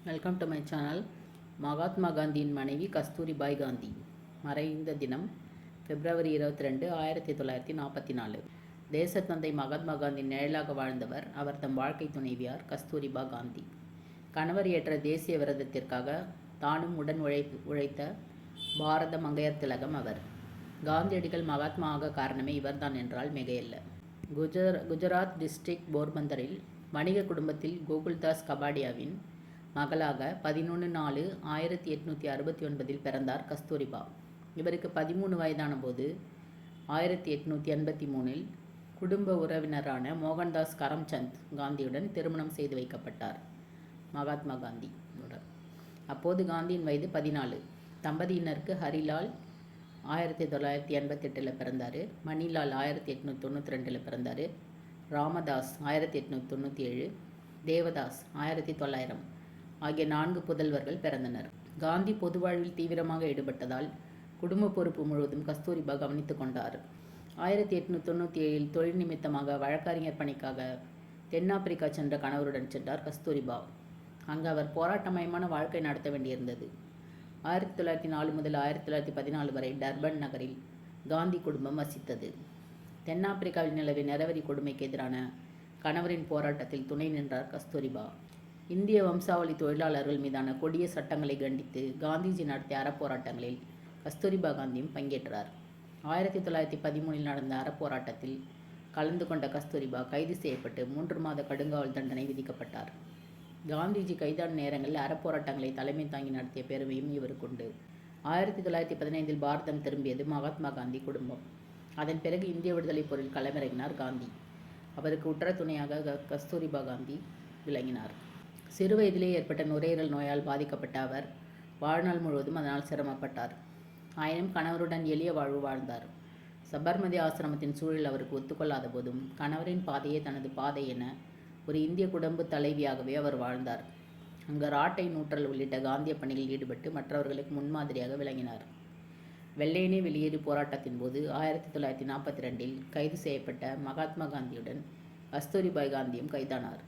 Welcome to my channel. Mahatma காந்தியின் மனைவி கஸ்தூரிபாய் காந்தி மறைந்த தினம் பிப்ரவரி 22, 1944. தேசத்தந்தை மகாத்மா காந்தி நிழலாக வாழ்ந்தவர். அவர் தம் வாழ்க்கை துணைவியார் கஸ்தூரிபா காந்தி. கணவர் ஏற்ற தேசிய விரதத்திற்காக தானும் உடன் உழைத்த பாரத மங்கையர் திலகம் அவர். காந்தியடிகள் மகாத்மா ஆக காரணமே இவர்தான் என்றால் மிகையல்ல. குஜராத் டிஸ்ட்ரிக்ட் போர்பந்தரில் வணிக குடும்பத்தில் கோகுல்தாஸ் கபாடியாவின் மகளாக 11/4/1869 பிறந்தார் கஸ்தூரிபா. இவருக்கு 13 வயதான போது 1883 குடும்ப உறவினரான மோகன்தாஸ் கரம்சந்த் காந்தியுடன் திருமணம் செய்து வைக்கப்பட்டார். மகாத்மா காந்தி அப்போது காந்தியின் வயது 14. தம்பதியினருக்கு ஹரிலால் 1988 பிறந்தார். மணிலால் 1892 பிறந்தார். ராமதாஸ் 1897, தேவதாஸ் 1900 ஆகிய 4 புதல்வர்கள் பிறந்தனர். காந்தி பொது வாழ்வில் தீவிரமாக ஈடுபட்டதால் குடும்ப பொறுப்பு முழுவதும் கஸ்தூரிபா கவனித்துக் கொண்டார். 1897 தொழில் நிமித்தமாக வழக்கறிஞர் பணிக்காக தென்னாப்பிரிக்கா சென்ற கணவருடன் சென்றார் கஸ்தூரிபா. அங்கு அவர் போராட்டமயமான வாழ்க்கை நடத்த வேண்டியிருந்தது. 1904 முதல் 1914 வரை டர்பன் நகரில் காந்தி குடும்பம் வசித்தது. தென்னாப்பிரிக்காவில் நிலவிய நிறவெறி கொடுமைக்கு எதிரான கணவரின் போராட்டத்தில் துணை நின்றார் கஸ்தூரிபா. இந்திய வம்சாவளி தொழிலாளர்கள் மீதான கொடிய சட்டங்களை கண்டித்து காந்திஜி நடத்திய அறப்போராட்டங்களில் கஸ்தூரிபா காந்தியும் பங்கேற்றார். 1913 நடந்த அறப்போராட்டத்தில் கலந்து கொண்ட கஸ்தூரிபா கைது செய்யப்பட்டு 3 மாத கடுங்காவல் தண்டனை விதிக்கப்பட்டார். காந்திஜி கைதான நேரங்களில் அறப்போராட்டங்களை தலைமை தாங்கி நடத்திய பெருமையும் இவருக்குண்டு. 1915 பாரதம் திரும்பியது மகாத்மா காந்தி குடும்பம். அதன் பிறகு இந்திய விடுதலை போரில் களமிறங்கினார் காந்தி. அவருக்கு உற்ற துணையாக கஸ்தூரிபா காந்தி விளங்கினார். சிறு வயதிலே ஏற்பட்ட நுரையீரல் நோயால் பாதிக்கப்பட்ட அவர் வாழ்நாள் முழுவதும் அதனால் சிரமப்பட்டார். ஆயினும் கணவருடன் எளிய வாழ்வு வாழ்ந்தார். சபர்மதி ஆசிரமத்தின் சூழல் அவருக்கு ஒத்துக்கொள்ளாத போதும் கணவரின் பாதையே தனது பாதை என ஒரு இந்திய குடும்ப தலைவியாகவே அவர் வாழ்ந்தார். அங்கு ராட்டை நூற்றல் உள்ளிட்ட காந்திய பணியில் ஈடுபட்டு மற்றவர்களுக்கு முன்மாதிரியாக விளங்கினார். வெள்ளையனே வெளியேறு போராட்டத்தின் போது 1942 கைது செய்யப்பட்ட மகாத்மா காந்தியுடன் கஸ்தூரிபாய் காந்தியும் கைதானார்.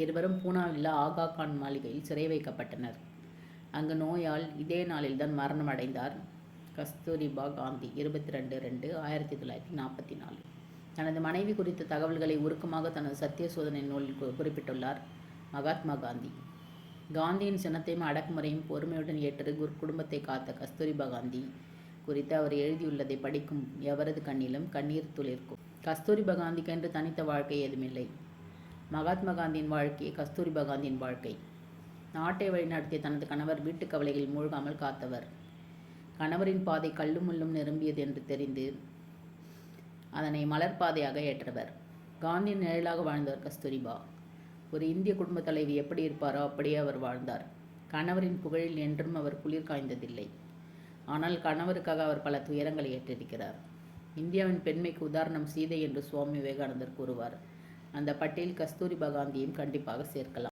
இருவரும் பூனாவில் ஆகா கான் மாளிகையில் சிறை வைக்கப்பட்டனர். அங்கு நோயால் இதே நாளில்தான் மரணம் அடைந்தார் கஸ்தூரிபா காந்தி 22/2/1944. தனது மனைவி குறித்த தகவல்களை உருக்கமாக தனது சத்திய சோதனை நூலில் குறிப்பிட்டுள்ளார் மகாத்மா காந்தி. காந்தியின் சினத்தையும் அடக்குமுறையும் பொறுமையுடன் ஏற்று குடும்பத்தை காத்த கஸ்தூரிபா காந்தி குறித்து அவர் எழுதியுள்ளதை படிக்கும் எவரது கண்ணிலும் கண்ணீர் துளிர்க்கும். கஸ்தூரிபா காந்திக்கென்று தனித்த வாழ்க்கை ஏதுமில்லை. மகாத்மா காந்தியின் வாழ்க்கையே கஸ்தூரிபா காந்தியின் வாழ்க்கை. நாட்டை வழிநடத்திய தனது கணவர் வீட்டு கவலைகளில் மூழ்காமல் காத்தவர். கணவரின் பாதை கல்லும் முள்ளும் நிரம்பியது என்று தெரிந்து அதனை மலர்பாதையாக ஏற்றவர். காந்தியின் நிழலாக வாழ்ந்தவர் கஸ்தூரிபா. ஒரு இந்திய குடும்ப தலைவி எப்படி இருப்பாரோ அப்படியே அவர் வாழ்ந்தார். கணவரின் புகழில் என்றும் அவர் குளிர் காய்ந்ததில்லை. ஆனால் கணவருக்காக அவர் பல துயரங்களை ஏற்றிருக்கிறார். இந்தியாவின் பெண்மைக்கு உதாரணம் சீதை என்று சுவாமி விவேகானந்தர் கூறுவார். அந்த பட்டியலில் கஸ்தூரிபா காந்தியையும் கண்டிப்பாக சேர்க்கலாம்.